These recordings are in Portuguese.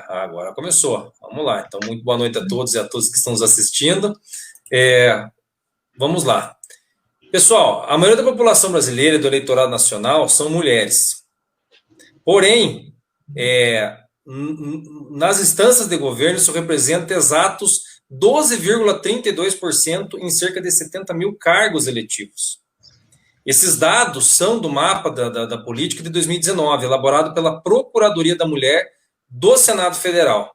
Agora começou. Vamos lá. Então, muito boa noite a todos e a todas que estão nos assistindo. Vamos lá. Pessoal, a maioria da população brasileira e do eleitorado nacional são mulheres. Porém, nas instâncias de governo, isso representa exatos 12,32% em cerca de 70 mil cargos eletivos. Esses dados são do mapa da política de 2019, elaborado pela Procuradoria da Mulher do Senado Federal.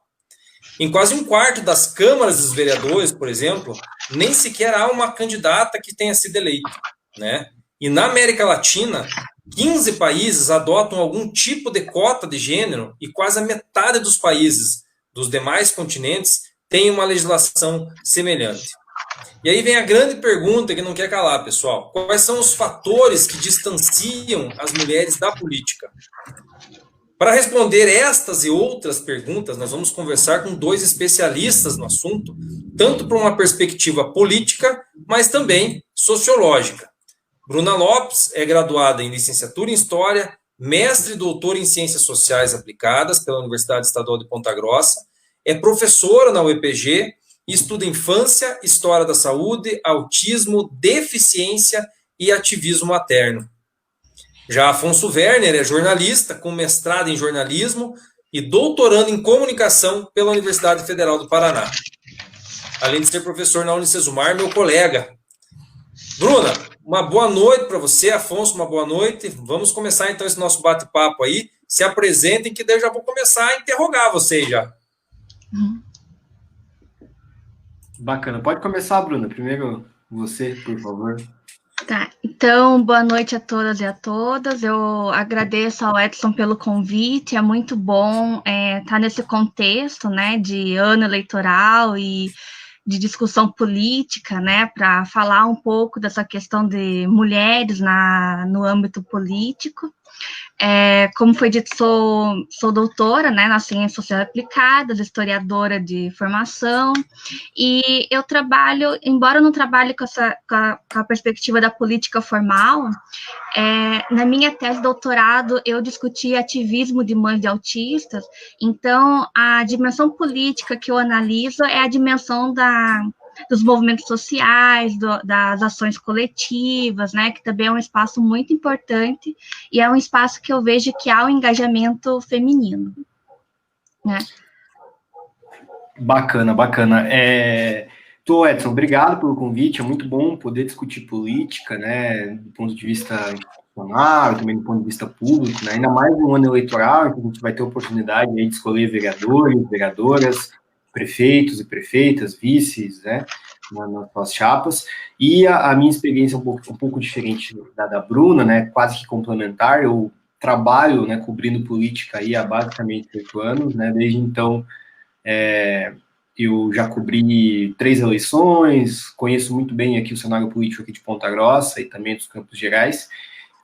Em quase um quarto das câmaras dos vereadores, por exemplo, nem sequer há uma candidata que tenha sido eleita, né? E na América Latina, 15 países adotam algum tipo de cota de gênero e quase a metade dos países dos demais continentes tem uma legislação semelhante. E aí vem a grande pergunta que não quer calar, pessoal. Quais são os fatores que distanciam as mulheres da política? Para responder estas e outras perguntas, nós vamos conversar com dois especialistas no assunto, tanto por uma perspectiva política, mas também sociológica. Bruna Lopes é graduada em licenciatura em História, mestre e doutora em Ciências Sociais Aplicadas pela Universidade Estadual de Ponta Grossa, é professora na UEPG e estuda infância, história da saúde, autismo, deficiência e ativismo materno. Já Afonso Werner é jornalista, com mestrado em jornalismo e doutorando em comunicação pela Universidade Federal do Paraná. Além de ser professor na Unicesumar, meu colega. Bruna, uma boa noite para você. Afonso, uma boa noite. Vamos começar então esse nosso bate-papo aí. Se apresentem que daí eu já vou começar a interrogar vocês já. Bacana. Pode começar, Bruna. Primeiro você, por favor. Tá, então, boa noite a todas e a todas. Eu agradeço ao Edson pelo convite. É muito bom estar nesse contexto, né, de ano eleitoral e de discussão política, né, para falar um pouco dessa questão de mulheres no âmbito político. Como foi dito, sou doutora, né, nas ciências sociais aplicadas, historiadora de formação, e eu trabalho, embora eu não trabalhe com a perspectiva da política formal, na minha tese de doutorado eu discuti ativismo de mães de autistas, então a dimensão política que eu analiso é a dimensão dos movimentos sociais, das ações coletivas, né, que também é um espaço muito importante e é um espaço que eu vejo que há um engajamento feminino, né. Bacana, bacana. Edson, obrigado pelo convite, é muito bom poder discutir política, né, do ponto de vista institucional, também do ponto de vista público, né, ainda mais no ano eleitoral, que a gente vai ter a oportunidade aí de escolher vereadores, vereadoras, prefeitos e prefeitas, vices, né, nas suas chapas, e a minha experiência é um pouco diferente da Bruna, né, quase que complementar. Eu trabalho, né, cobrindo política aí há basicamente 8 anos, né, desde então eu já cobri 3 eleições, conheço muito bem aqui o cenário político aqui de Ponta Grossa e também dos Campos Gerais,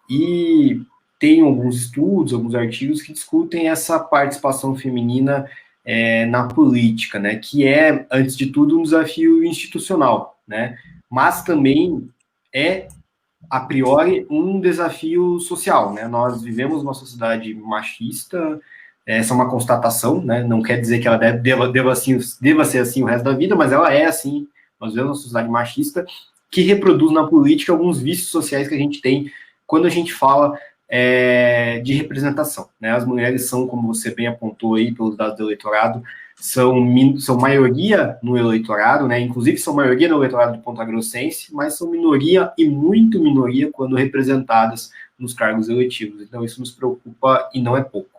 e tenho alguns estudos, alguns artigos que discutem essa participação feminina na política, né, que é, antes de tudo, um desafio institucional, né, mas também é, a priori, um desafio social, né, nós vivemos uma sociedade machista, essa é uma constatação, né, não quer dizer que ela deva ser assim o resto da vida, mas ela é assim, nós vivemos uma sociedade machista que reproduz na política alguns vícios sociais que a gente tem quando a gente fala de representação, né? As mulheres são, como você bem apontou aí pelos dados do eleitorado, são maioria no eleitorado, né? Inclusive são maioria no eleitorado do Ponta Grossense, mas são minoria e muito minoria quando representadas nos cargos eletivos. Então isso nos preocupa e não é pouco.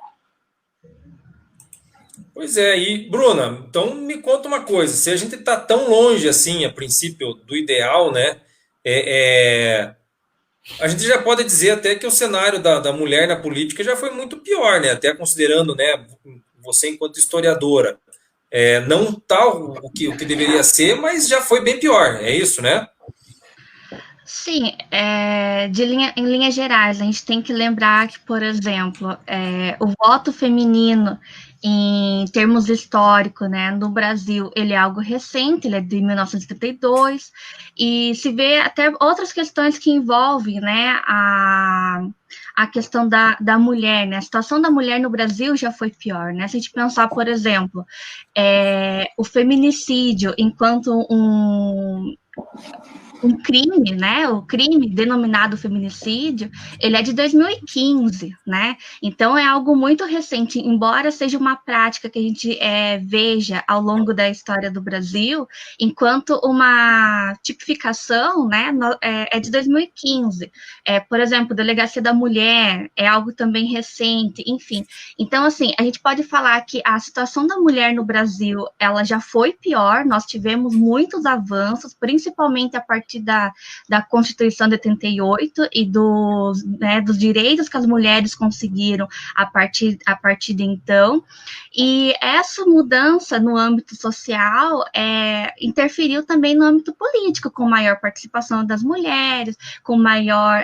Pois é, e Bruna, então me conta uma coisa, se a gente está tão longe assim, a princípio, do ideal, né, a gente já pode dizer até que o cenário da mulher na política já foi muito pior, né, até considerando, né, você enquanto historiadora, não tal o que deveria ser, mas já foi bem pior, é isso, né? Sim, em linhas gerais, a gente tem que lembrar que, por exemplo, o voto feminino, em termos históricos, né, no Brasil, ele é algo recente, ele é de 1932, e se vê até outras questões que envolvem, né, a a questão da mulher, né? A situação da mulher no Brasil já foi pior, né? Se a gente pensar, por exemplo, o feminicídio enquanto um crime, né? O crime denominado feminicídio, ele é de 2015, né? Então é algo muito recente, embora seja uma prática que a gente veja ao longo da história do Brasil, enquanto uma tipificação, né? É de 2015. Por exemplo, Delegacia da Mulher é algo também recente, enfim. Então, assim, a gente pode falar que a situação da mulher no Brasil, ela já foi pior, nós tivemos muitos avanços, principalmente a partir da Constituição de 88 e dos direitos que as mulheres conseguiram a partir de então. E essa mudança no âmbito social interferiu também no âmbito político, com maior participação das mulheres, com maior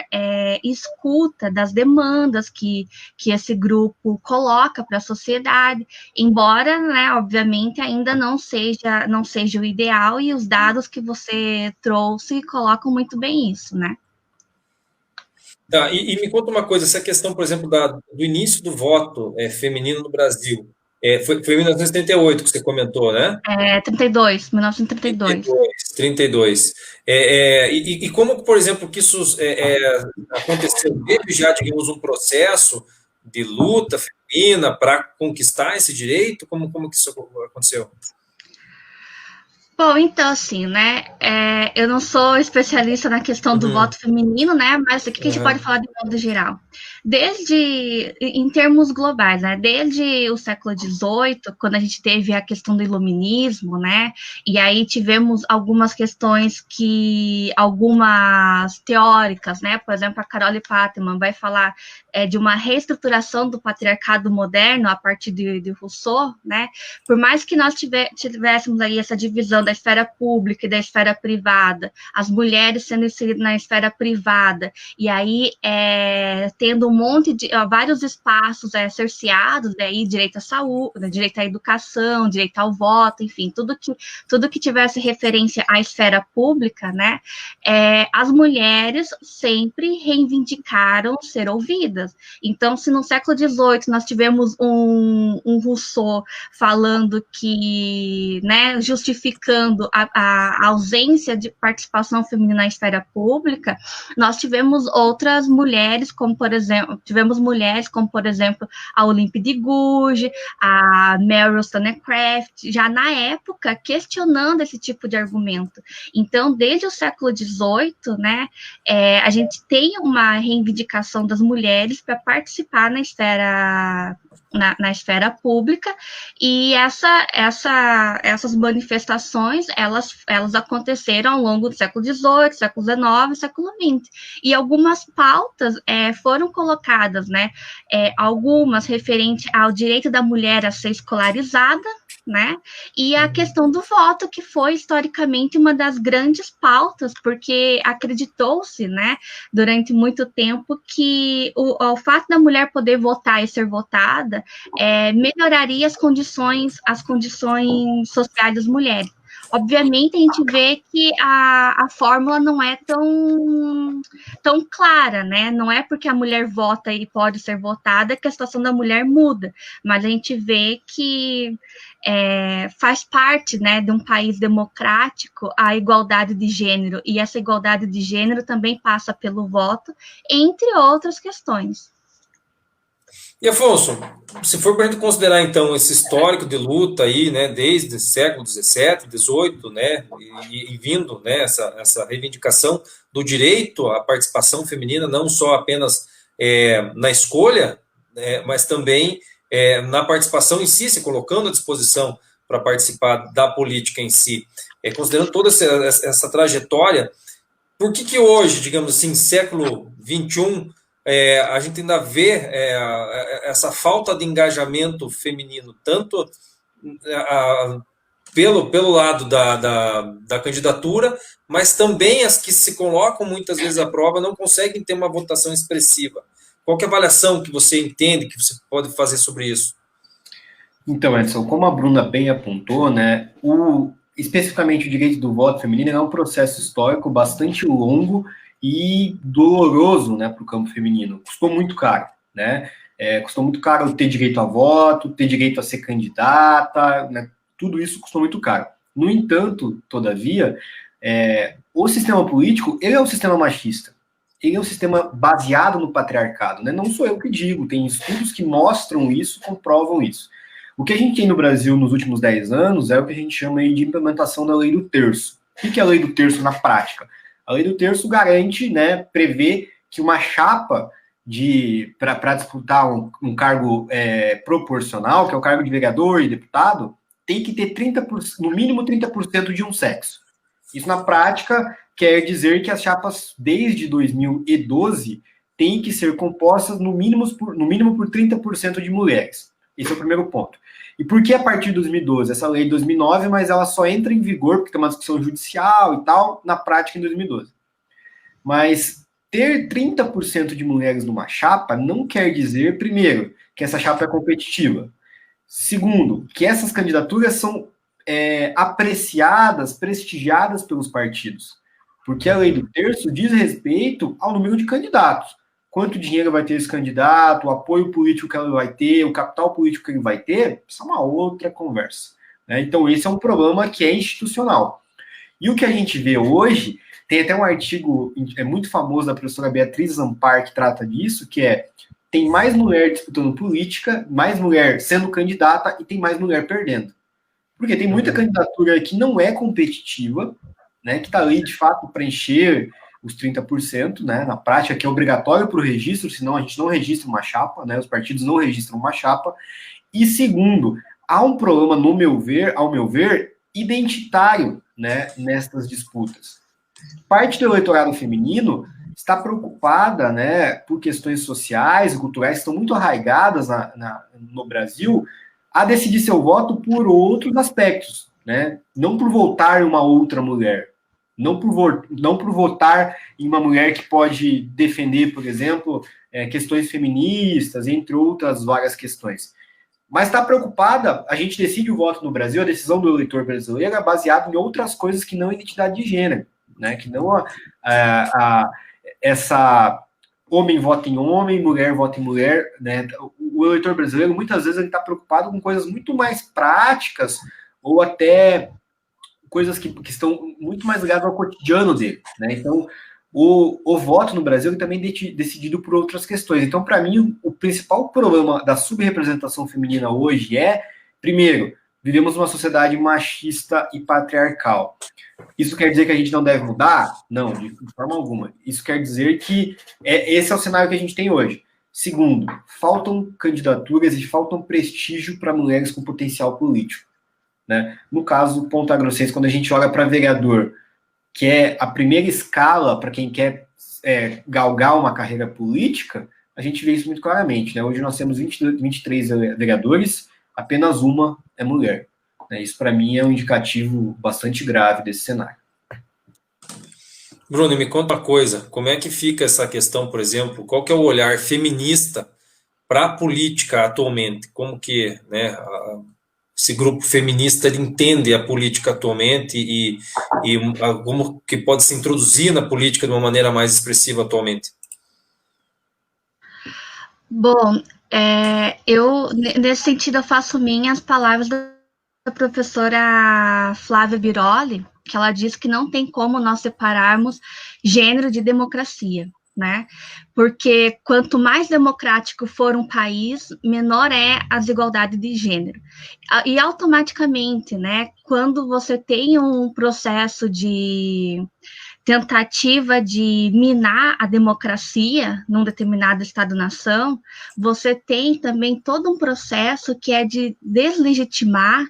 escuta das demandas que esse grupo coloca para a sociedade, embora, né, obviamente, ainda não seja o ideal, e os dados que você trouxe colocam muito bem isso, né? Tá, e me conta uma coisa, essa questão, por exemplo, do início do voto feminino no Brasil, foi em 1978 que você comentou, né? 1932. 32. E como, por exemplo, que isso aconteceu? Teve já, digamos, um processo de luta feminina para conquistar esse direito? Como que isso aconteceu? Bom, então, assim, né, eu não sou especialista na questão do voto feminino, né, mas o que a gente pode falar de modo geral? Em termos globais, né, desde o século XVIII, quando a gente teve a questão do iluminismo, né, e aí tivemos algumas questões algumas teóricas, né, por exemplo, a Carole Pateman vai falar de uma reestruturação do patriarcado moderno a partir de Rousseau, né, por mais que nós tivéssemos aí essa divisão da esfera pública e da esfera privada, as mulheres sendo inseridas na esfera privada, e aí tendo vários espaços cerceados, aí direito à saúde, direito à educação, direito ao voto, enfim, tudo que tivesse referência à esfera pública, né, as mulheres sempre reivindicaram ser ouvidas. Então, se no século XVIII nós tivemos um Rousseau falando que, né, justificando a ausência de participação feminina na esfera pública, nós tivemos outras mulheres, como por exemplo, a Olympe de Gouges, a Mary Wollstonecraft, já na época questionando esse tipo de argumento. Então, desde o século XVIII, né, a gente tem uma reivindicação das mulheres para participar na esfera pública, e essas manifestações, elas aconteceram ao longo do século XVIII, século XIX, século XX, e algumas pautas foram colocadas, né, algumas referentes ao direito da mulher a ser escolarizada, né, e a questão do voto, que foi historicamente uma das grandes pautas, porque acreditou-se, né, durante muito tempo que o fato da mulher poder votar e ser votada melhoraria as condições sociais das mulheres. Obviamente, a gente vê que a fórmula não é tão clara, né? Não é porque a mulher vota e pode ser votada que a situação da mulher muda, mas a gente vê que faz parte, né, de um país democrático a igualdade de gênero, e essa igualdade de gênero também passa pelo voto, entre outras questões. E, Afonso, se for para a gente considerar, então, esse histórico de luta aí, né, desde o século XVII, XVIII, né, e vindo, né, essa reivindicação do direito à participação feminina, não só apenas na escolha, né, mas também na participação em si, se colocando à disposição para participar da política em si. Considerando toda essa trajetória, por que hoje, digamos assim, século XXI, a gente ainda vê essa falta de engajamento feminino, tanto pelo lado da candidatura, mas também as que se colocam muitas vezes à prova não conseguem ter uma votação expressiva? Qual que é a avaliação que você entende que você pode fazer sobre isso? Então, Edson, como a Bruna bem apontou, né, especificamente o direito do voto feminino é um processo histórico bastante longo e doloroso, né, para o campo feminino. Custou muito caro, né? Custou muito caro ter direito a voto, ter direito a ser candidata, né? Tudo isso custou muito caro. No entanto, todavia, o sistema político, ele é um sistema machista. Ele é um sistema baseado no patriarcado, né? Não sou eu que digo, tem estudos que mostram isso, comprovam isso. O que a gente tem no Brasil nos últimos 10 anos é o que a gente chama aí de implementação da lei do terço. O que é a lei do terço na prática? A lei do terço garante, né, prevê que uma chapa para disputar um cargo proporcional, que é o cargo de vereador e deputado, tem que ter 30%, no mínimo 30% de um sexo. Isso, na prática, quer dizer que as chapas, desde 2012, têm que ser compostas no mínimo por 30% de mulheres. Esse é o primeiro ponto. E por que a partir de 2012? Essa lei é de 2009, mas ela só entra em vigor, porque tem uma discussão judicial e tal, na prática em 2012. Mas ter 30% de mulheres numa chapa não quer dizer, primeiro, que essa chapa é competitiva. Segundo, que essas candidaturas são apreciadas, prestigiadas pelos partidos. Porque a lei do terço diz respeito ao número de candidatos. Quanto dinheiro vai ter esse candidato, o apoio político que ele vai ter, o capital político que ele vai ter, isso é uma outra conversa, né? Então, esse é um problema que é institucional. E o que a gente vê hoje, tem até um artigo muito famoso da professora Beatriz Zampar que trata disso, que tem mais mulher disputando política, mais mulher sendo candidata e tem mais mulher perdendo. Porque tem muita candidatura que não é competitiva, né, que está ali, de fato, preencher os 30%, né, na prática, que é obrigatório para o registro, senão a gente não registra uma chapa, né, os partidos não registram uma chapa. E segundo, há um problema, ao meu ver, identitário, né, nessas disputas. Parte do eleitorado feminino está preocupada, né, por questões sociais e culturais que estão muito arraigadas no Brasil, a decidir seu voto por outros aspectos, né, não por votar em uma outra mulher, não por votar em uma mulher que pode defender, por exemplo, questões feministas, entre outras várias questões. Mas está preocupada, a gente decide o voto no Brasil, a decisão do eleitor brasileiro é baseada em outras coisas que não a identidade de gênero, né? Que não essa homem vota em homem, mulher vota em mulher, né? O eleitor brasileiro, muitas vezes, ele está preocupado com coisas muito mais práticas ou até coisas que estão muito mais ligadas ao cotidiano dele, né? Então, o voto no Brasil é também decidido por outras questões. Então, para mim, o principal problema da subrepresentação feminina hoje primeiro, vivemos uma sociedade machista e patriarcal. Isso quer dizer que a gente não deve mudar? Não, de forma alguma. Isso quer dizer que esse é o cenário que a gente tem hoje. Segundo, faltam candidaturas e faltam prestígio para mulheres com potencial político, né? No caso do Ponta Grossense, quando a gente olha para vereador, que é a primeira escala para quem quer galgar uma carreira política, a gente vê isso muito claramente, né? Hoje nós temos 23 vereadores, apenas uma é mulher. Isso, para mim, é um indicativo bastante grave desse cenário. Bruno, me conta uma coisa, como é que fica essa questão, por exemplo, qual que é o olhar feminista para a política atualmente? Como que, né, esse grupo feminista ele entende a política atualmente e como que pode se introduzir na política de uma maneira mais expressiva atualmente? Bom, eu, nesse sentido, eu faço minhas palavras da professora Flávia Biroli, que ela diz que não tem como nós separarmos gênero de democracia, né? Porque quanto mais democrático for um país, menor é a desigualdade de gênero. E automaticamente, né, quando você tem um processo de tentativa de minar a democracia num determinado Estado-nação, você tem também todo um processo que é de deslegitimar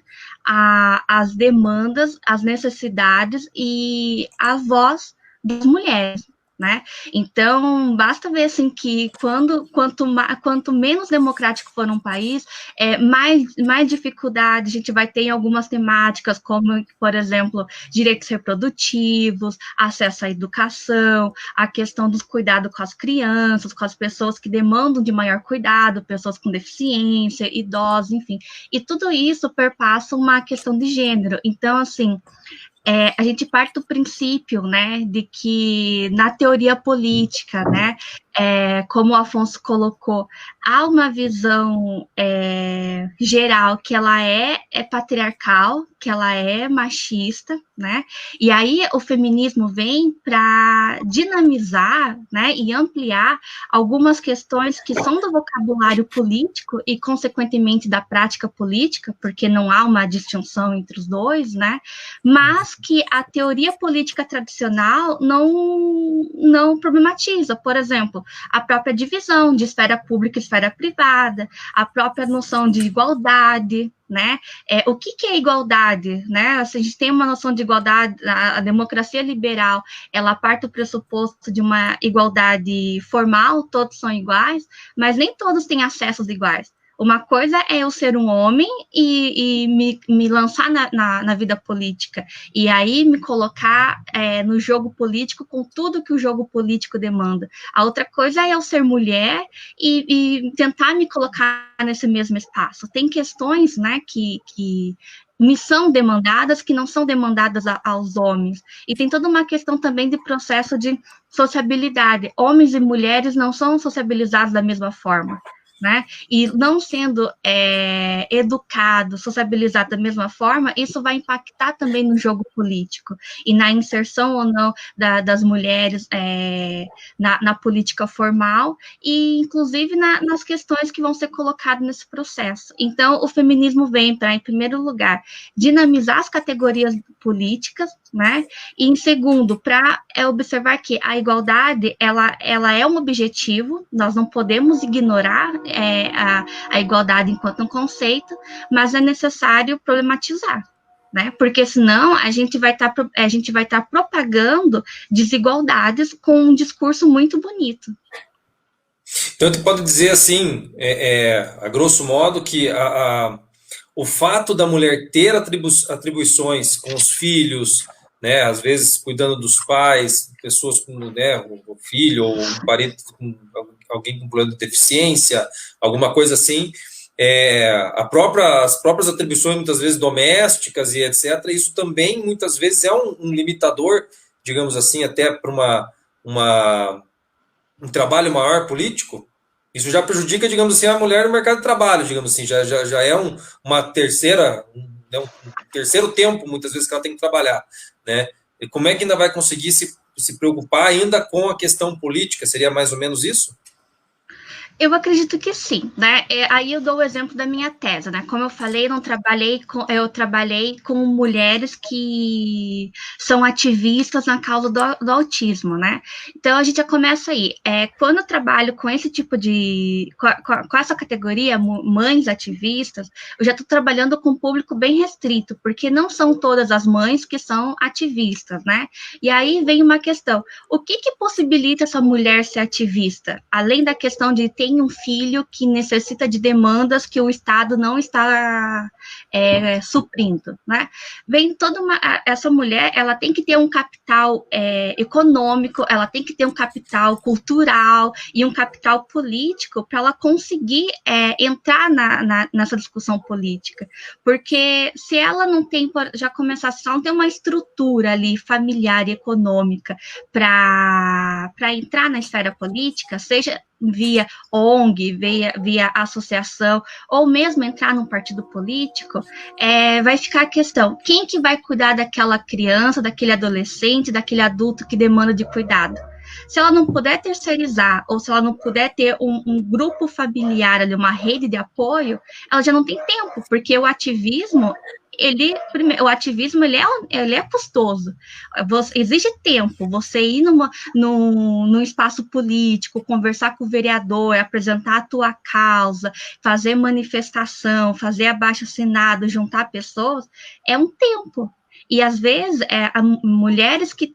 as demandas, as necessidades e a voz das mulheres, né? Então, basta ver assim que quanto menos democrático for um país, mais dificuldade a gente vai ter em algumas temáticas, como, por exemplo, direitos reprodutivos, acesso à educação, a questão dos cuidados com as crianças, com as pessoas que demandam de maior cuidado, pessoas com deficiência, idosos, enfim. E tudo isso perpassa uma questão de gênero. Então, assim, a gente parte do princípio, né, de que na teoria política, né, como o Afonso colocou, há uma visão geral que ela é patriarcal, que ela é machista, né, e aí o feminismo vem para dinamizar, né, e ampliar algumas questões que são do vocabulário político e, consequentemente, da prática política, porque não há uma distinção entre os dois, né, mas que a teoria política tradicional não problematiza. Por exemplo, a própria divisão de esfera pública e esfera privada, a própria noção de igualdade, né? O que é igualdade, né? Se a gente tem uma noção de igualdade, a democracia liberal, ela parte do pressuposto de uma igualdade formal, todos são iguais, mas nem todos têm acessos iguais. Uma coisa é eu ser um homem e me lançar na vida política, e aí me colocar no jogo político com tudo que o jogo político demanda. A outra coisa é eu ser mulher e tentar me colocar nesse mesmo espaço. Tem questões, né, que me são demandadas, que não são demandadas aos homens. E tem toda uma questão também de processo de sociabilidade. Homens e mulheres não são sociabilizados da mesma forma, né? E não sendo educado, sociabilizado da mesma forma, isso vai impactar também no jogo político e na inserção ou não das mulheres na política formal e, inclusive, nas questões que vão ser colocadas nesse processo. Então, o feminismo vem para, em primeiro lugar, dinamizar as categorias políticas, né? E, em segundo, para observar que a igualdade, ela é um objetivo, nós não podemos ignorar a igualdade enquanto um conceito, mas é necessário problematizar, né? Porque senão a gente vai estar propagando desigualdades com um discurso muito bonito. Então, tu pode dizer assim, a grosso modo, que o fato da mulher ter atribuições com os filhos, né, às vezes cuidando dos pais, pessoas com, né, o filho ou um parente com alguém com problema de deficiência, alguma coisa assim, as próprias atribuições muitas vezes domésticas e etc. Isso também muitas vezes é um limitador, digamos assim, até para um trabalho maior político. Isso já prejudica, digamos assim, a mulher no mercado de trabalho, digamos assim, já é um terceiro tempo, muitas vezes, que ela tem que trabalhar, né? E como é que ainda vai conseguir se preocupar ainda com a questão política? Seria mais ou menos isso? Eu acredito que sim, né? Aí eu dou o exemplo da minha tese, né? Como eu falei, eu trabalhei com mulheres que são ativistas na causa do autismo, né? Então a gente já começa aí. Quando eu trabalho com esse tipo com essa categoria, mães ativistas, eu já estou trabalhando com um público bem restrito, porque não são todas as mães que são ativistas, né? E aí vem uma questão: o que possibilita essa mulher ser ativista? Além da questão de ter um filho que necessita de demandas que o Estado não está suprindo, né? Vem essa mulher, ela tem que ter um capital econômico, ela tem que ter um capital cultural e um capital político para ela conseguir entrar nessa discussão política, porque se ela não tem, já começar, se ela não tem uma estrutura ali familiar e econômica para entrar na esfera política, seja via ONG, via associação, ou mesmo entrar num partido político, vai ficar a questão: quem que vai cuidar daquela criança, daquele adolescente, daquele adulto que demanda de cuidado? Se ela não puder terceirizar, ou se ela não puder ter um grupo familiar ali, uma rede de apoio, ela já não tem tempo, porque o ativismo ele é custoso. Exige tempo. Você ir num espaço político, conversar com o vereador, apresentar a tua causa, fazer manifestação, fazer abaixo-assinado, juntar pessoas, é um tempo. E, às vezes, mulheres que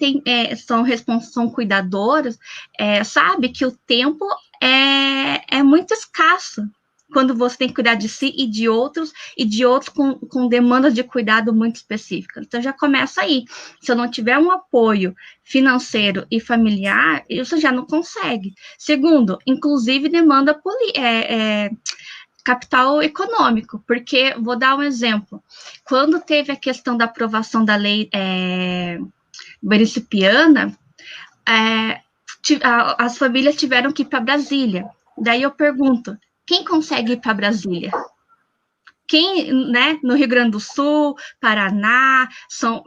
são cuidadoras, sabe que o tempo é muito escasso quando você tem que cuidar de si e de outros com demandas de cuidado muito específicas. Então, já começa aí. Se eu não tiver um apoio financeiro e familiar, isso já não consegue. Segundo, inclusive, demanda capital econômico, porque, vou dar um exemplo, quando teve a questão da aprovação da lei municipana, as famílias tiveram que ir para Brasília. Daí eu pergunto, quem consegue ir para Brasília? Quem, né, no Rio Grande do Sul, Paraná, São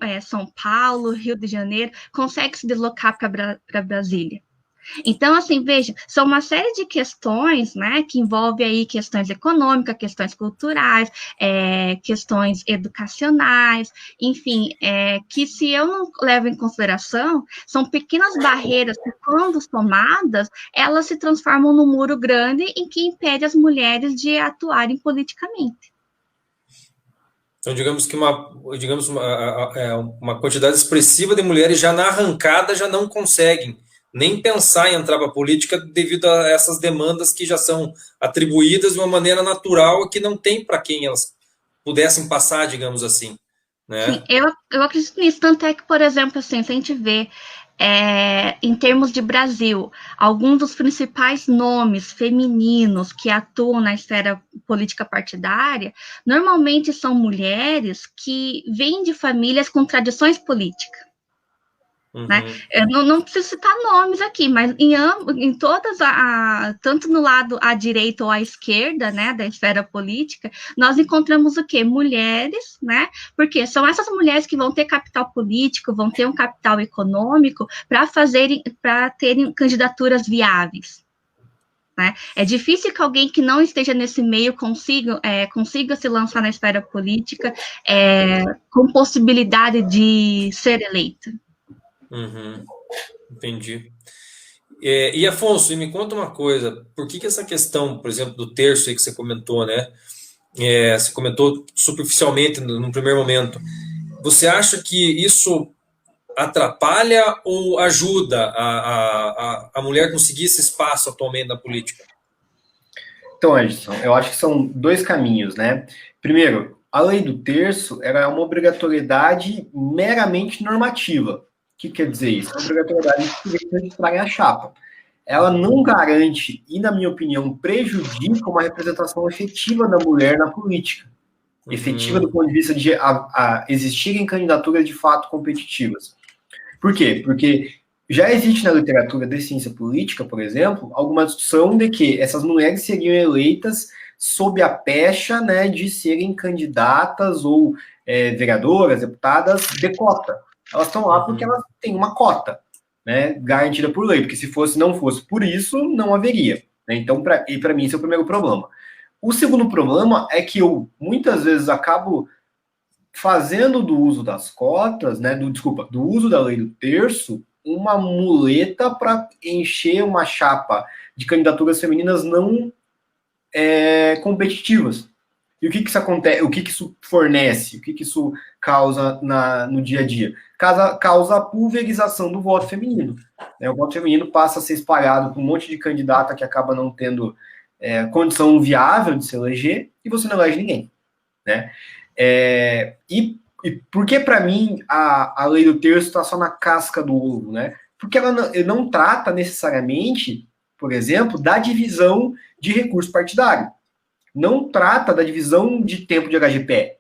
Paulo, Rio de Janeiro, consegue se deslocar para Brasília? Então, assim, veja, são uma série de questões, né, que envolvem aí questões econômicas, questões culturais, questões educacionais, enfim, que se eu não levo em consideração, são pequenas barreiras que, quando somadas, elas se transformam num muro grande em que impede as mulheres de atuarem politicamente. Então, digamos que uma quantidade expressiva de mulheres já na arrancada já não conseguem nem pensar em entrar para a política devido a essas demandas que já são atribuídas de uma maneira natural que não tem para quem elas pudessem passar, digamos assim. Né? Sim, eu acredito nisso, tanto é que, por exemplo, assim, se a gente vê em termos de Brasil, alguns dos principais nomes femininos que atuam na esfera política partidária, normalmente são mulheres que vêm de famílias com tradições políticas. Uhum. Né? Eu não preciso citar nomes aqui, mas em todas, tanto no lado à direita ou à esquerda, né, da esfera política, nós encontramos o quê? Mulheres, né? Porque são essas mulheres que vão ter capital político, vão ter um capital econômico para terem candidaturas viáveis. Né? É difícil que alguém que não esteja nesse meio consiga se lançar na esfera política com possibilidade de ser eleita. Uhum, entendi. E Afonso, me conta uma coisa, por que essa questão, por exemplo, do terço aí que você comentou, né? Você comentou superficialmente no primeiro momento. Você acha que isso atrapalha ou ajuda a mulher conseguir esse espaço atualmente na política? Então, Edson, eu acho que são dois caminhos, né? Primeiro, a lei do terço era uma obrigatoriedade meramente normativa. O que quer dizer isso? A obrigatoriedade de registrar a chapa. Ela não garante e, na minha opinião, prejudica uma representação efetiva da mulher na política. Efetiva do ponto de vista de existirem candidaturas de fato competitivas. Por quê? Porque já existe na literatura de ciência política, por exemplo, alguma discussão de que essas mulheres seriam eleitas sob a pecha, né, de serem candidatas ou vereadoras, deputadas de cota. Elas estão lá porque elas têm uma cota, né, garantida por lei, porque se não fosse por isso, não haveria. Né? Então, para mim, esse é o primeiro problema. O segundo problema é que eu, muitas vezes, acabo fazendo do uso das cotas, né, do uso da lei do terço, uma muleta para encher uma chapa de candidaturas femininas não competitivas. E o que isso acontece? O que isso fornece? O que isso causa no dia a dia? Causa a pulverização do voto feminino. Né? O voto feminino passa a ser espalhado por um monte de candidata que acaba não tendo condição viável de se eleger e você não elege ninguém. Né? E por que, para mim, a lei do terço está só na casca do ovo? Né? Porque ela não trata necessariamente, por exemplo, da divisão de recurso partidário. Não trata da divisão de tempo de HGPE.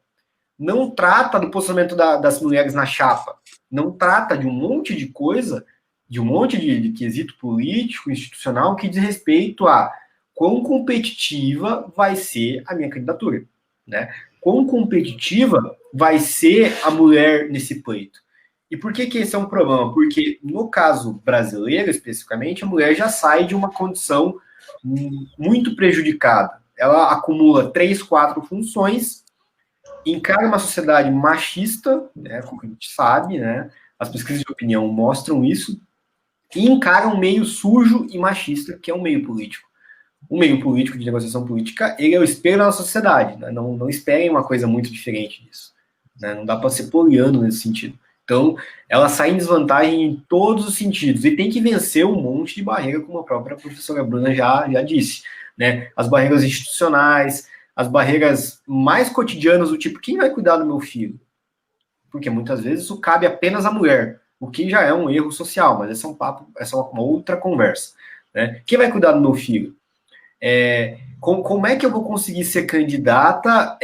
Não trata do posicionamento das mulheres na chapa. Não trata de um monte de coisa, de um monte de quesito político, institucional, que diz respeito a quão competitiva vai ser a minha candidatura. Né? Quão competitiva vai ser a mulher nesse pleito. E por que esse é um problema? Porque, no caso brasileiro, especificamente, a mulher já sai de uma condição muito prejudicada. Ela acumula 3, 4 funções, encara uma sociedade machista, né, como a gente sabe, né, as pesquisas de opinião mostram isso, e encara um meio sujo e machista, que é um meio político. O meio político de negociação política, ele é o espelho da nossa sociedade. Né? Não esperem uma coisa muito diferente disso. Né? Não dá para ser poliano nesse sentido. Então, ela sai em desvantagem em todos os sentidos. E tem que vencer um monte de barreira, como a própria professora Bruna já disse. Né? As barreiras institucionais, as barreiras mais cotidianas, do tipo, quem vai cuidar do meu filho? Porque muitas vezes isso cabe apenas à mulher, o que já é um erro social, mas esse é um papo, essa é uma outra conversa. Né? Quem vai cuidar do meu filho? Como é que eu vou conseguir ser candidata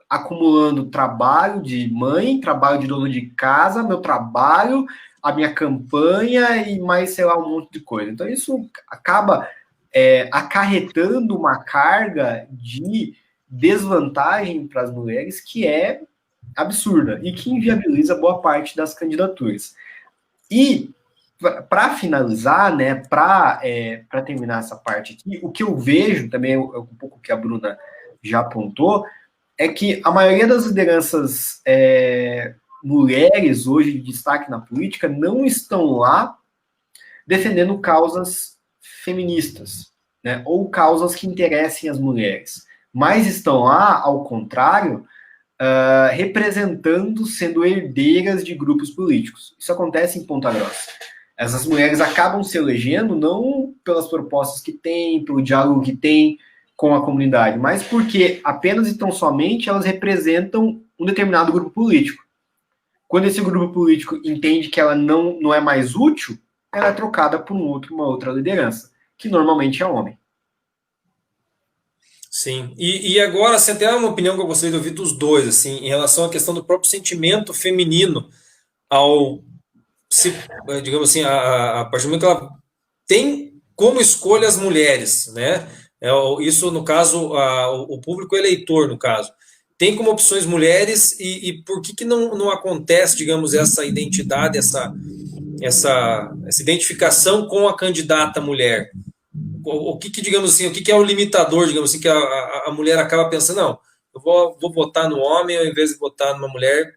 acumulando trabalho de mãe, trabalho de dona de casa, meu trabalho, a minha campanha e mais, sei lá, um monte de coisa. Então, isso acaba acarretando uma carga de desvantagem para as mulheres que é absurda e que inviabiliza boa parte das candidaturas. E, para finalizar, né, para terminar essa parte aqui, o que eu vejo também, um pouco que a Bruna já apontou, é que a maioria das lideranças mulheres hoje de destaque na política não estão lá defendendo causas feministas, né, ou causas que interessem as mulheres, mas estão lá, ao contrário, representando, sendo herdeiras de grupos políticos. Isso acontece em Ponta Grossa. Essas mulheres acabam se elegendo não pelas propostas que têm, pelo diálogo que têm com a comunidade, mas porque apenas e tão somente elas representam um determinado grupo político. Quando esse grupo político entende que ela não é mais útil, ela é trocada por uma outra liderança, que normalmente é homem. Sim, e agora, assim, até uma opinião que eu gostaria de ouvir dos dois, assim, em relação à questão do próprio sentimento feminino ao, digamos assim, a partir do momento que ela tem como escolha as mulheres, né? Isso, no caso, o público eleitor, no caso, tem como opções mulheres e por que não acontece, digamos, essa identidade, essa identificação com a candidata mulher? O que, digamos assim, o que é o limitador, digamos assim, que a mulher acaba pensando, não, eu vou votar no homem ao invés de votar numa mulher,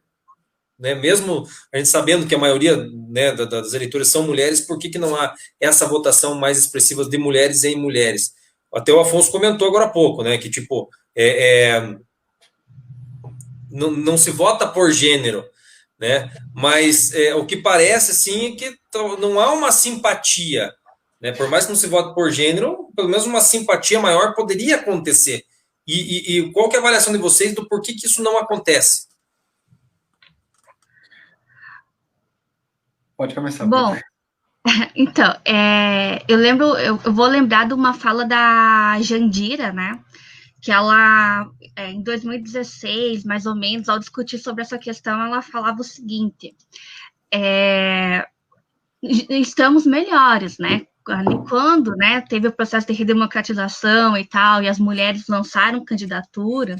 né? Mesmo a gente sabendo que a maioria, né, das eleitoras são mulheres, por que não há essa votação mais expressiva de mulheres em mulheres? Até o Afonso comentou agora há pouco, né, que tipo, não se vota por gênero, né? Mas o que parece, assim, é que não há uma simpatia, né? Por mais que não se vote por gênero, pelo menos uma simpatia maior poderia acontecer. E qual que é a avaliação de vocês do porquê que isso não acontece? Pode começar. Bom, então, eu vou lembrar de uma fala da Jandira, né? Que ela, em 2016, mais ou menos, ao discutir sobre essa questão, ela falava o seguinte: estamos melhores, né? Quando, né, teve o processo de redemocratização e tal, e as mulheres lançaram candidatura,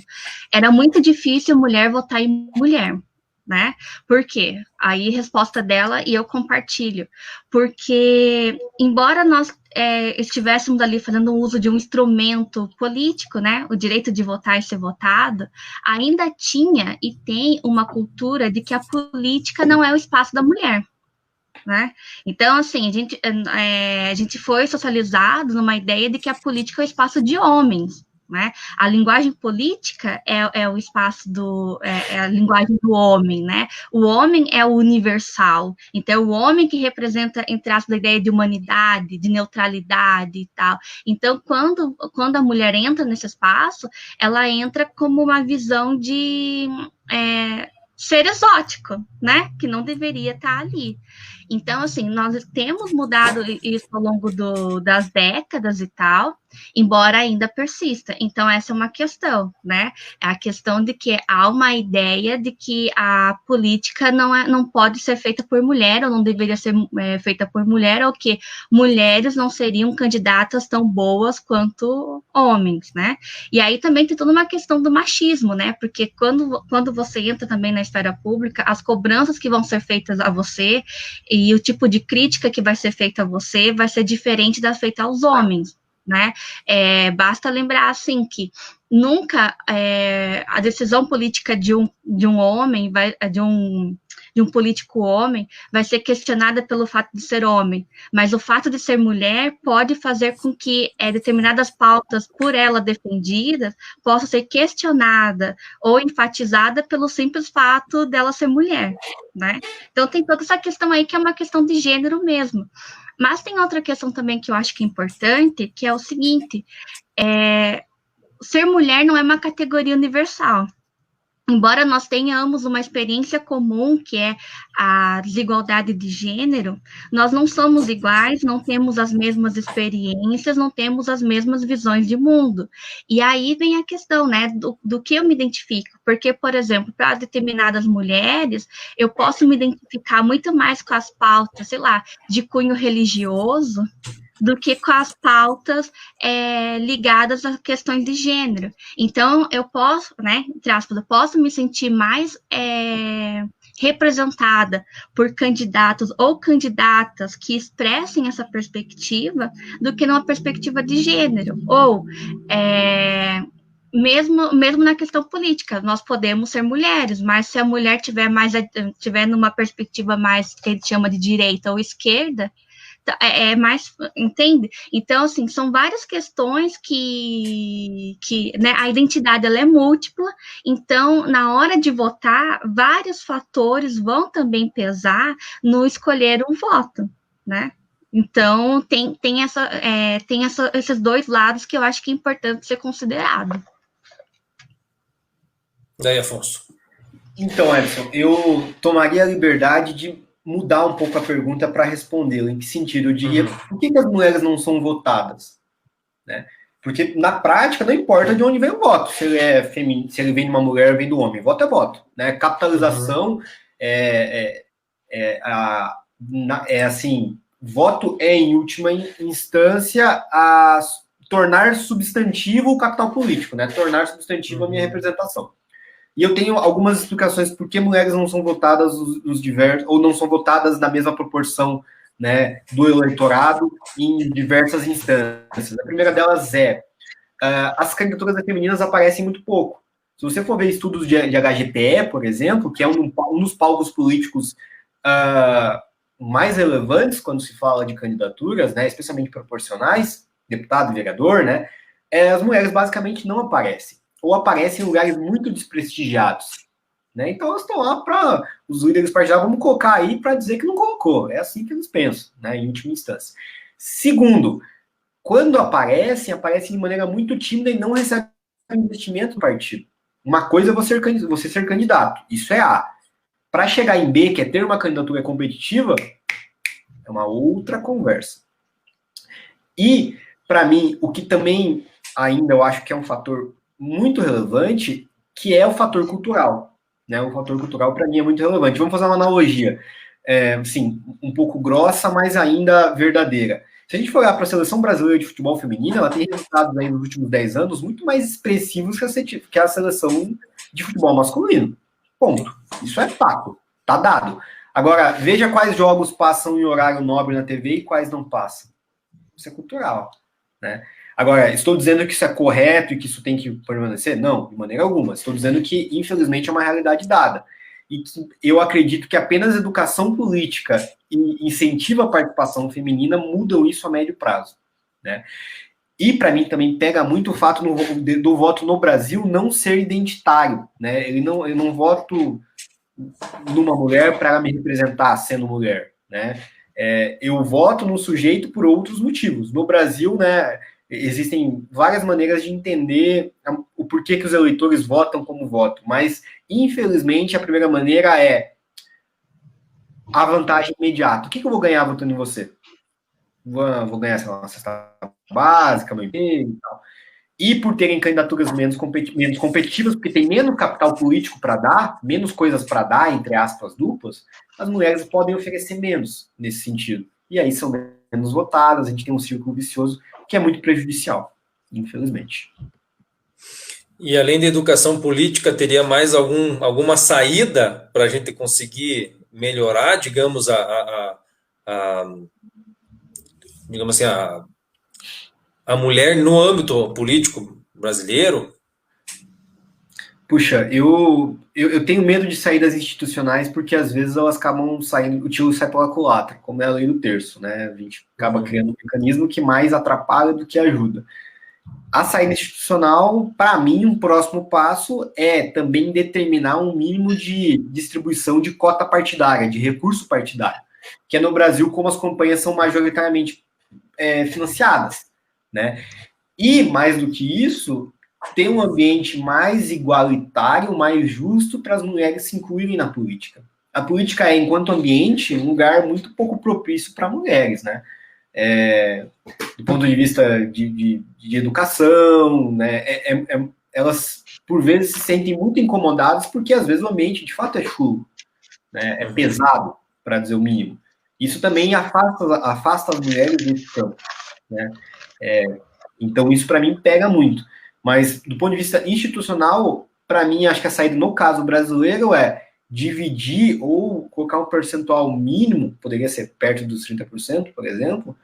era muito difícil mulher votar em mulher, né? Por quê? Aí, resposta dela, e eu compartilho. Porque, embora nós estivéssemos ali fazendo uso de um instrumento político, né? O direito de votar e ser votado, ainda tinha e tem uma cultura de que a política não é o espaço da mulher. Né? Então, assim, a gente foi socializado numa ideia de que a política é o espaço de homens, né? A linguagem política é o espaço é a linguagem do homem, né? O homem é o universal, então o homem que representa, entre aspas, a ideia de humanidade, de neutralidade e tal. Então, quando a mulher entra nesse espaço, ela entra como uma visão de ser exótico, né? Que não deveria estar ali. Então, assim, nós temos mudado isso ao longo das décadas e tal, embora ainda persista. Então, essa é uma questão, né? É a questão de que há uma ideia de que a política não pode ser feita por mulher, ou não deveria ser feita por mulher, ou que mulheres não seriam candidatas tão boas quanto homens, né? E aí também tem toda uma questão do machismo, né? Porque quando você entra também na esfera pública, as cobranças que vão ser feitas a você e o tipo de crítica que vai ser feita a você vai ser diferente das feitas aos homens, né? Basta lembrar, assim, que nunca a decisão política de um homem, de um político homem, vai ser questionada pelo fato de ser homem, mas o fato de ser mulher pode fazer com que determinadas pautas por ela defendidas possam ser questionadas ou enfatizadas pelo simples fato dela ser mulher, né? Então tem toda essa questão aí que é uma questão de gênero mesmo. Mas tem outra questão também que eu acho que é importante, que é o seguinte, ser mulher não é uma categoria universal, embora nós tenhamos uma experiência comum, que é a desigualdade de gênero, nós não somos iguais, não temos as mesmas experiências, não temos as mesmas visões de mundo. E aí vem a questão, né, do que eu me identifico. Porque, por exemplo, para determinadas mulheres, eu posso me identificar muito mais com as pautas, sei lá, de cunho religioso, do que com as pautas ligadas a questões de gênero. Então, eu posso, né, entre aspas, eu posso me sentir mais representada por candidatos ou candidatas que expressem essa perspectiva do que numa perspectiva de gênero. Ou, mesmo na questão política, nós podemos ser mulheres, mas se a mulher tiver numa perspectiva mais que a gente chama de direita ou esquerda, mais, entende? Então, assim, são várias questões que né, a identidade ela é múltipla, então, na hora de votar, vários fatores vão também pesar no escolher um voto, né? Então, tem esses dois lados que eu acho que é importante ser considerado. Daí, Afonso. Então, Edson, eu tomaria a liberdade de mudar um pouco a pergunta para respondê-la. Em que sentido? Eu diria, por que as mulheres não são votadas? Né? Porque, na prática, não importa de onde vem o voto. Se ele é feminino, se ele vem de uma mulher ou vem do homem. Voto é voto. Né? Capitalização assim, voto é, em última instância, a tornar substantivo o capital político, né? Tornar substantivo a minha representação. E eu tenho algumas explicações por que mulheres não são votadas ou não são votadas na mesma proporção, né, do eleitorado em diversas instâncias. A primeira delas as candidaturas femininas aparecem muito pouco. Se você for ver estudos de HGPE, por exemplo, que é um dos palcos políticos mais relevantes quando se fala de candidaturas, né, especialmente proporcionais, deputado, vereador, né, as mulheres basicamente não aparecem. Ou aparecem em lugares muito desprestigiados. Né? Então, elas estão lá para os líderes partidários, vamos colocar aí para dizer que não colocou. É assim que eles pensam, né, em última instância. Segundo, quando aparecem de maneira muito tímida e não recebem investimento do partido. Uma coisa é você ser candidato, isso é A. Para chegar em B, que é ter uma candidatura competitiva, é uma outra conversa. E, para mim, o que também ainda eu acho que é um fator muito relevante, que é o fator cultural. Né? O fator cultural, para mim, é muito relevante. Vamos fazer uma analogia, assim, um pouco grossa, mas ainda verdadeira. Se a gente for olhar para a seleção brasileira de futebol feminino, ela tem resultados aí nos últimos 10 anos muito mais expressivos que a seleção de futebol masculino. Ponto. Isso é fato. Tá dado. Agora, veja quais jogos passam em horário nobre na TV e quais não passam. Isso é cultural. Né? Agora, estou dizendo que isso é correto e que isso tem que permanecer? Não, de maneira alguma. Estou dizendo que, infelizmente, é uma realidade dada. E que eu acredito que apenas educação política e incentiva a participação feminina mudam isso a médio prazo. Né? E, para mim, também pega muito o fato do voto no Brasil não ser identitário. Né? Eu não voto numa mulher para ela me representar sendo mulher. Né? Eu voto no sujeito por outros motivos. No Brasil, né, existem várias maneiras de entender o porquê que os eleitores votam como votam, mas, infelizmente, a primeira maneira é a vantagem imediata. O que eu vou ganhar votando em você? Vou ganhar, sei lá, uma cesta básica, meu emprego e tal. E por terem candidaturas menos competitivas, porque tem menos capital político para dar, menos coisas para dar, entre aspas, duplas, as mulheres podem oferecer menos nesse sentido. E aí são menos votadas, a gente tem um círculo vicioso que é muito prejudicial, infelizmente. E além da educação política, teria mais alguma saída para a gente conseguir melhorar, digamos, digamos assim, a mulher no âmbito político brasileiro? Puxa, eu tenho medo de saídas institucionais porque às vezes elas acabam saindo, o tiro sai pela culatra, como é a lei do terço, né? A gente acaba criando um mecanismo que mais atrapalha do que ajuda. A saída institucional, para mim, um próximo passo é também determinar um mínimo de distribuição de cota partidária, de recurso partidário, que é no Brasil como as campanhas são majoritariamente financiadas, né? E, mais do que isso, ter um ambiente mais igualitário, mais justo para as mulheres se incluírem na política. A política é, enquanto ambiente, um lugar muito pouco propício para mulheres, né? Do ponto de vista de educação, né? Elas, por vezes, se sentem muito incomodadas porque, às vezes, o ambiente, de fato, é chulo, né? É pesado, para dizer o mínimo. Isso também afasta as mulheres desse campo, né? Então, isso, para mim, pega muito. Mas, do ponto de vista institucional, para mim, acho que a saída, no caso brasileiro, é dividir ou colocar um percentual mínimo, poderia ser perto dos 30%, por exemplo,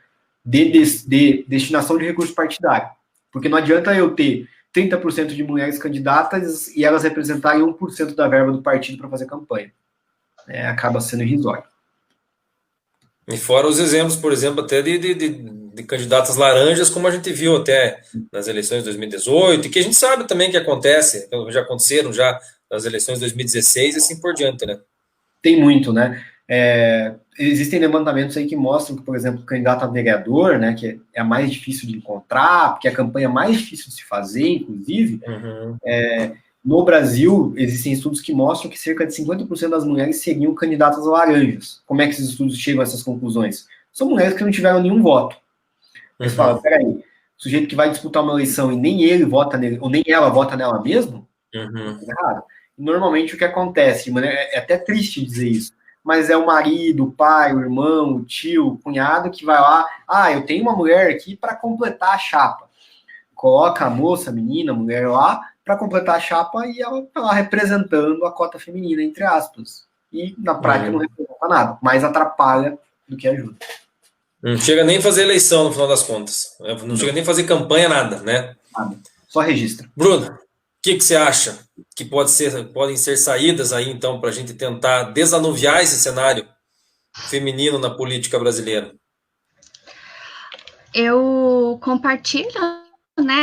de destinação de recursos partidários. Porque não adianta eu ter 30% de mulheres candidatas e elas representarem 1% da verba do partido para fazer campanha. Acaba sendo irrisório. E fora os exemplos, por exemplo, até de candidatas laranjas, como a gente viu até nas eleições de 2018, e que a gente sabe também que acontece, já aconteceram já nas eleições de 2016 e assim por diante, né? Tem muito, né? Existem levantamentos aí que mostram que, por exemplo, o candidato a vereador, né, que é a mais difícil de encontrar, porque é a campanha mais difícil de se fazer, inclusive, no Brasil, existem estudos que mostram que cerca de 50% das mulheres seriam candidatas laranjas. Como é que esses estudos chegam a essas conclusões? São mulheres que não tiveram nenhum voto. Eles falam, peraí, o sujeito que vai disputar uma eleição e nem ele vota nele, ou nem ela vota nela mesmo, é errado. Normalmente o que acontece, é até triste dizer isso, mas é o marido, o pai, o irmão, o tio, o cunhado que vai lá, eu tenho uma mulher aqui para completar a chapa. Coloca a moça, a menina, a mulher lá, para completar a chapa e ela está lá representando a cota feminina, entre aspas. E na prática não representa nada, mais atrapalha do que ajuda. Não chega nem a fazer eleição no final das contas. Não chega nem a fazer campanha, nada, né? Nada. Só registra. Bruno, o que você acha que podem ser saídas aí, então, para a gente tentar desanuviar esse cenário feminino na política brasileira? Eu compartilho, né,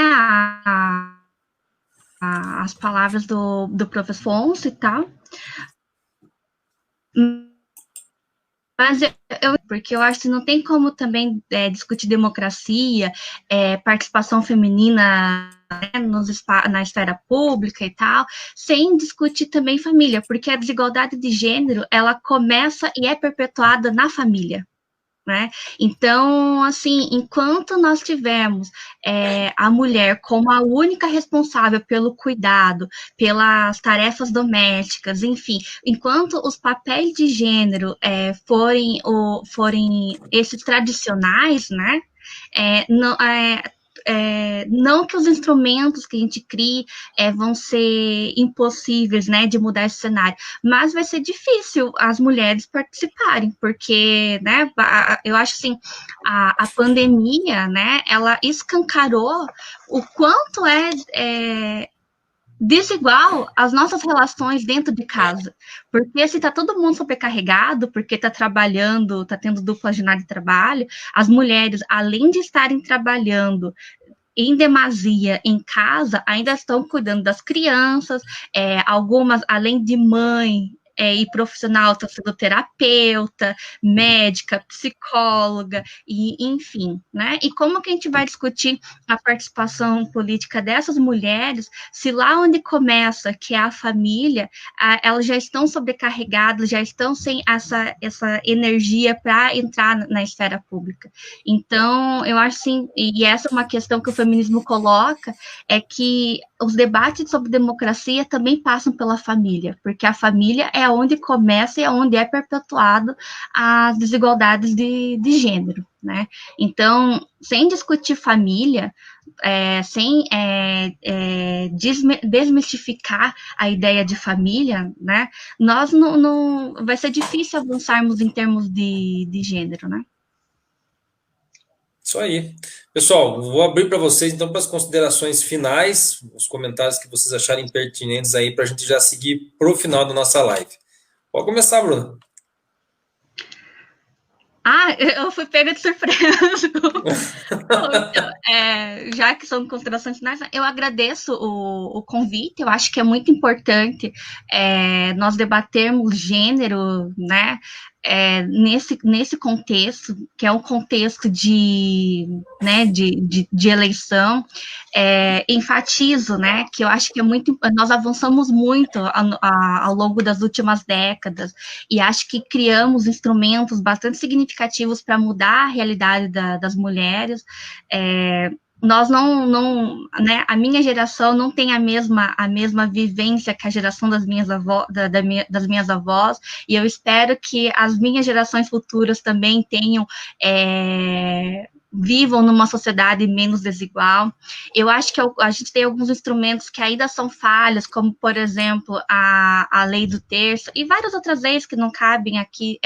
as palavras do professor Afonso e tal, mas porque eu acho que não tem como também discutir democracia, participação feminina, né, na esfera pública e tal, sem discutir também família, porque a desigualdade de gênero, ela começa e é perpetuada na família. Né? Então, assim, enquanto nós tivermos a mulher como a única responsável pelo cuidado, pelas tarefas domésticas, enfim, enquanto os papéis de gênero forem esses tradicionais, né? Não que os instrumentos que a gente crie vão ser impossíveis, né, de mudar esse cenário, mas vai ser difícil as mulheres participarem, porque, né, eu acho assim, a pandemia, né, ela escancarou o quanto desigual as nossas relações dentro de casa, porque se está todo mundo sobrecarregado, porque está trabalhando, está tendo dupla jornada de trabalho, as mulheres, além de estarem trabalhando em demasia em casa, ainda estão cuidando das crianças, algumas, além de mãe e profissional, estão sendo terapeuta, médica, psicóloga, e enfim, né? E como que a gente vai discutir a participação política dessas mulheres, se lá onde começa, que é a família, elas já estão sobrecarregadas, já estão sem essa energia para entrar na esfera pública. Então, eu acho assim, e essa é uma questão que o feminismo coloca, é que os debates sobre democracia também passam pela família, porque a família é onde começa e é onde é perpetuado as desigualdades de gênero, né? Então, sem discutir família, sem desmistificar a ideia de família, né? Nós não vai ser difícil avançarmos em termos de gênero, né? Isso aí. Pessoal, vou abrir para vocês, então, para as considerações finais, os comentários que vocês acharem pertinentes aí, para a gente já seguir para o final da nossa live. Pode começar, Bruno. Eu fui pega de surpresa. Então, já que são considerações finais, eu agradeço o convite, eu acho que é muito importante nós debatermos gênero, né, nesse contexto, que é um contexto né, de eleição, enfatizo, né, que eu acho que nós avançamos muito ao longo das últimas décadas, e acho que criamos instrumentos bastante significativos para mudar a realidade das mulheres. Nós né, a minha geração não tem a mesma vivência que a geração das minhas avós, e eu espero que as minhas gerações futuras também vivam numa sociedade menos desigual. Eu acho que a gente tem alguns instrumentos que ainda são falhas, como, por exemplo, a lei do terço, e várias outras leis que não cabem aqui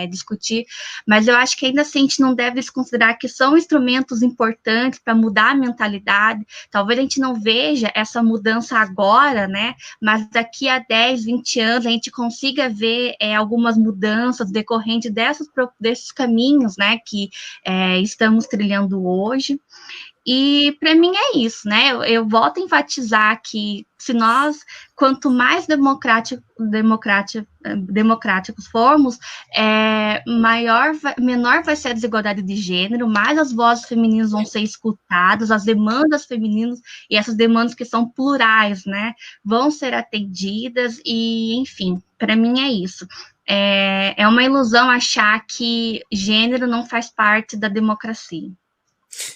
discutir, mas eu acho que ainda assim a gente não deve desconsiderar que são instrumentos importantes para mudar a mentalidade. Talvez a gente não veja essa mudança agora, né, mas daqui a 10, 20 anos a gente consiga ver algumas mudanças decorrentes desses caminhos, né, que estamos trilhando hoje. E para mim é isso, né? Eu volto a enfatizar que quanto mais democráticos formos, menor vai ser a desigualdade de gênero, mais as vozes femininas vão ser escutadas, as demandas femininas e essas demandas que são plurais, né, vão ser atendidas e, enfim, para mim é isso. É uma ilusão achar que gênero não faz parte da democracia.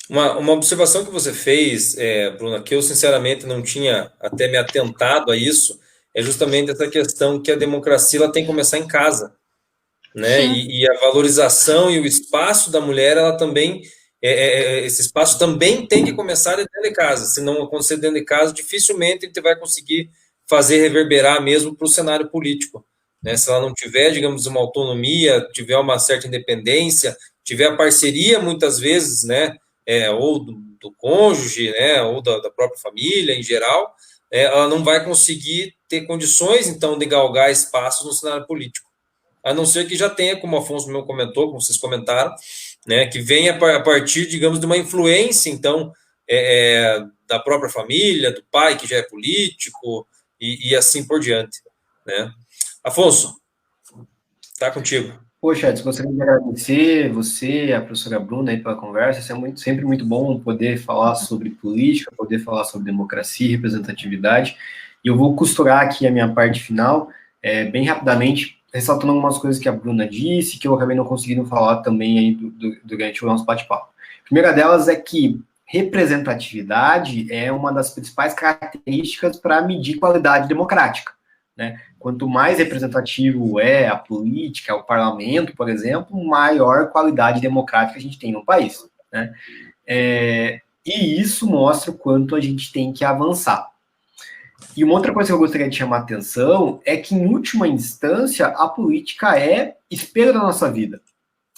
Uma observação que você fez, Bruna, que eu sinceramente não tinha até me atentado a isso, é justamente essa questão que a democracia ela tem que começar em casa, né? E a valorização e o espaço da mulher, ela também, esse espaço também tem que começar dentro de casa. Se não acontecer dentro de casa, dificilmente a gente vai conseguir fazer reverberar mesmo para o cenário político, né? Se ela não tiver, digamos, uma autonomia, tiver uma certa independência, tiver a parceria, muitas vezes, né? Ou do cônjuge, né? Ou da própria família em geral, ela não vai conseguir ter condições, então, de galgar espaços no cenário político. A não ser que já tenha, como o Afonso meu comentou, como vocês comentaram, né, que venha a partir, digamos, de uma influência, então, da própria família, do pai, que já é político, e assim por diante, né? Afonso, tá contigo. Poxa, Edson, gostaria de agradecer você, a professora Bruna, aí pela conversa. Sempre muito bom poder falar sobre política, poder falar sobre democracia e representatividade. E eu vou costurar aqui a minha parte final, bem rapidamente, ressaltando algumas coisas que a Bruna disse, que eu acabei não conseguindo falar também aí durante o nosso bate-papo. A primeira delas é que representatividade é uma das principais características para medir qualidade democrática, né? Quanto mais representativo é a política, o parlamento, por exemplo, maior qualidade democrática a gente tem no país, né? E isso mostra o quanto a gente tem que avançar. E uma outra coisa que eu gostaria de chamar a atenção é que, em última instância, a política é espelho da nossa vida.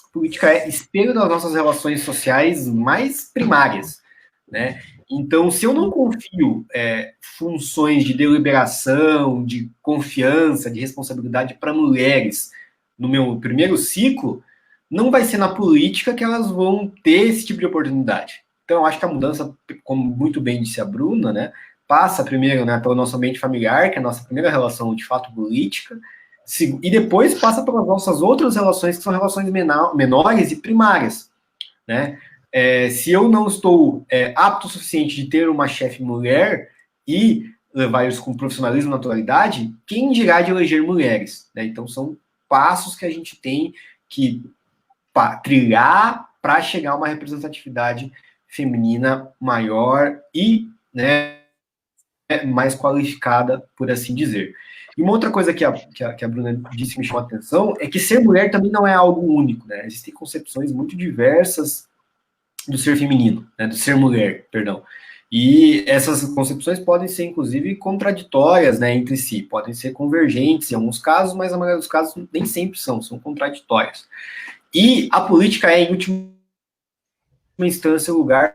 A política é espelho das nossas relações sociais mais primárias, né? Então, se eu não confio funções de deliberação, de confiança, de responsabilidade para mulheres no meu primeiro ciclo, não vai ser na política que elas vão ter esse tipo de oportunidade. Então, eu acho que a mudança, como muito bem disse a Bruna, né, passa primeiro, né, pelo nosso ambiente familiar, que é a nossa primeira relação de fato política, e depois passa pelas nossas outras relações, que são relações menores e primárias, né? Se eu não estou apto o suficiente de ter uma chefe mulher e levar isso com profissionalismo e naturalidade, quem dirá de eleger mulheres, né? Então, são passos que a gente tem que trilhar para chegar a uma representatividade feminina maior e, né, mais qualificada, por assim dizer. E uma outra coisa que a Bruna disse que me chamou a atenção é que ser mulher também não é algo único, né? Existem concepções muito diversas do ser feminino, né, do ser mulher, perdão. E essas concepções podem ser, inclusive, contraditórias, né, entre si, podem ser convergentes em alguns casos, mas na maioria dos casos nem sempre são contraditórias. E a política é, em última instância, o lugar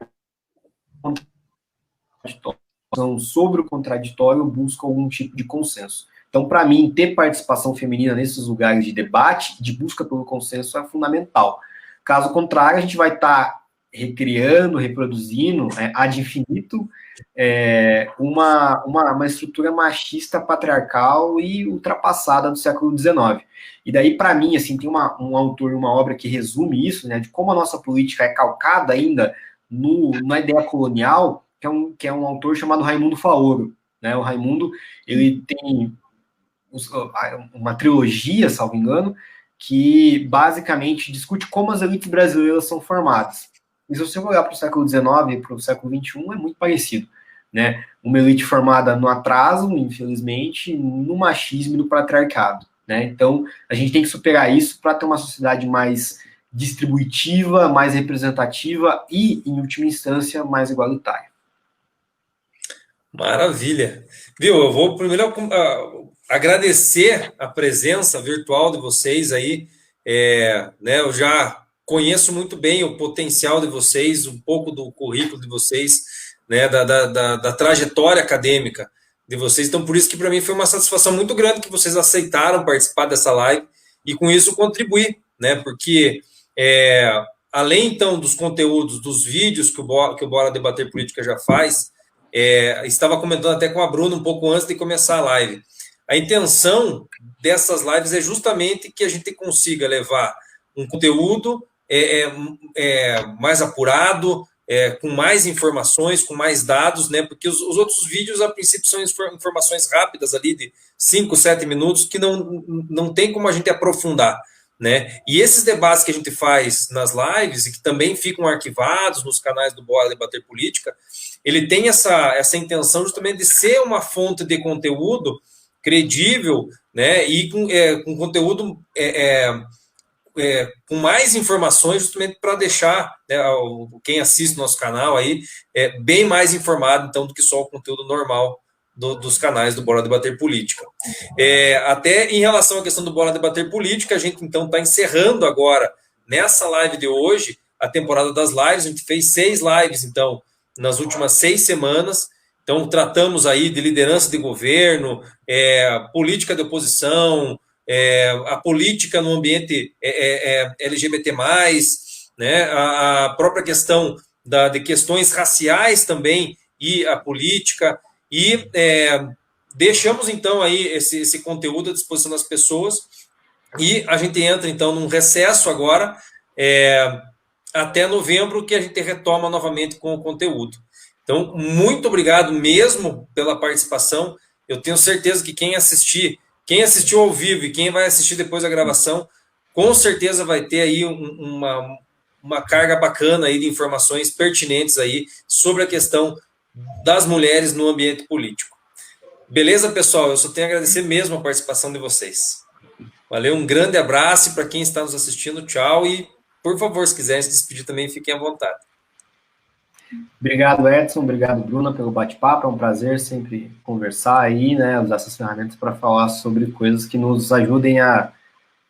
sobre o contraditório busca algum tipo de consenso. Então, para mim, ter participação feminina nesses lugares de debate, de busca pelo consenso, é fundamental. Caso contrário, a gente vai estar recriando, reproduzindo ad infinito uma estrutura machista, patriarcal e ultrapassada do século XIX. E daí, para mim, assim, tem um autor, uma obra que resume isso, né, de como a nossa política é calcada ainda na ideia colonial, que é um autor chamado Raimundo Faoro. Né? O Raimundo, ele tem uma trilogia, salvo engano, que basicamente discute como as elites brasileiras são formadas. E se você olhar para o século XIX e para o século XXI, é muito parecido. Né? Uma elite formada no atraso, infelizmente, no machismo e no patriarcado. Né? Então, a gente tem que superar isso para ter uma sociedade mais distributiva, mais representativa e, em última instância, mais igualitária. Maravilha. Viu, eu vou primeiro agradecer a presença virtual de vocês aí. Né, eu já conheço muito bem o potencial de vocês, um pouco do currículo de vocês, né, da trajetória acadêmica de vocês. Então, por isso que para mim foi uma satisfação muito grande que vocês aceitaram participar dessa live e com isso contribuir, né, porque além então dos conteúdos, dos vídeos que o Bora Debater Política já faz, estava comentando até com a Bruna um pouco antes de começar a live. A intenção dessas lives é justamente que a gente consiga levar um conteúdo mais apurado, com mais informações, com mais dados, né? Porque os outros vídeos, a princípio, são informações rápidas ali de 5, 7 minutos que não tem como a gente aprofundar, né? E esses debates que a gente faz nas lives e que também ficam arquivados nos canais do Bora Debater Política, ele tem essa intenção justamente de ser uma fonte de conteúdo credível, né, e com conteúdo com mais informações, justamente para deixar, né, quem assiste nosso canal aí bem mais informado, então, do que só o conteúdo normal dos canais do Bora Debater Política. Até em relação à questão do Bora Debater Política, a gente, então, está encerrando agora, nessa live de hoje, a temporada das lives. A gente fez 6 lives, então, nas últimas 6 semanas. Então, tratamos aí de liderança de governo, política de oposição, a política no ambiente LGBT+, né, a própria questão de questões raciais também e a política, e deixamos, então, aí esse conteúdo à disposição das pessoas, e a gente entra, então, num recesso agora, até novembro, que a gente retoma novamente com o conteúdo. Então, muito obrigado mesmo pela participação. Eu tenho certeza que quem assistiu ao vivo e quem vai assistir depois da gravação, com certeza vai ter aí uma carga bacana aí de informações pertinentes aí sobre a questão das mulheres no ambiente político. Beleza, pessoal? Eu só tenho a agradecer mesmo a participação de vocês. Valeu, um grande abraço para quem está nos assistindo. Tchau e, por favor, se quiserem se despedir também, fiquem à vontade. Obrigado, Edson. Obrigado, Bruna, pelo bate-papo. É um prazer sempre conversar aí, né? Usar essas ferramentas para falar sobre coisas que nos ajudem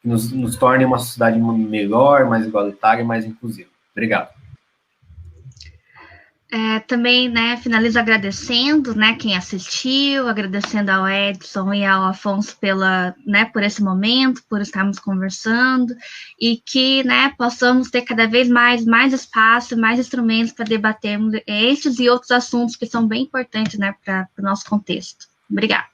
nos tornem uma sociedade melhor, mais igualitária e mais inclusiva. Obrigado. Também, né, finalizo agradecendo, né, quem assistiu, agradecendo ao Edson e ao Afonso por esse momento, por estarmos conversando, e que, né, possamos ter cada vez mais espaço, mais instrumentos para debatermos estes e outros assuntos que são bem importantes, né, para o nosso contexto. Obrigada.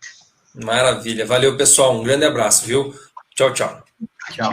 Maravilha. Valeu, pessoal. Um grande abraço, viu? Tchau, tchau. Tchau.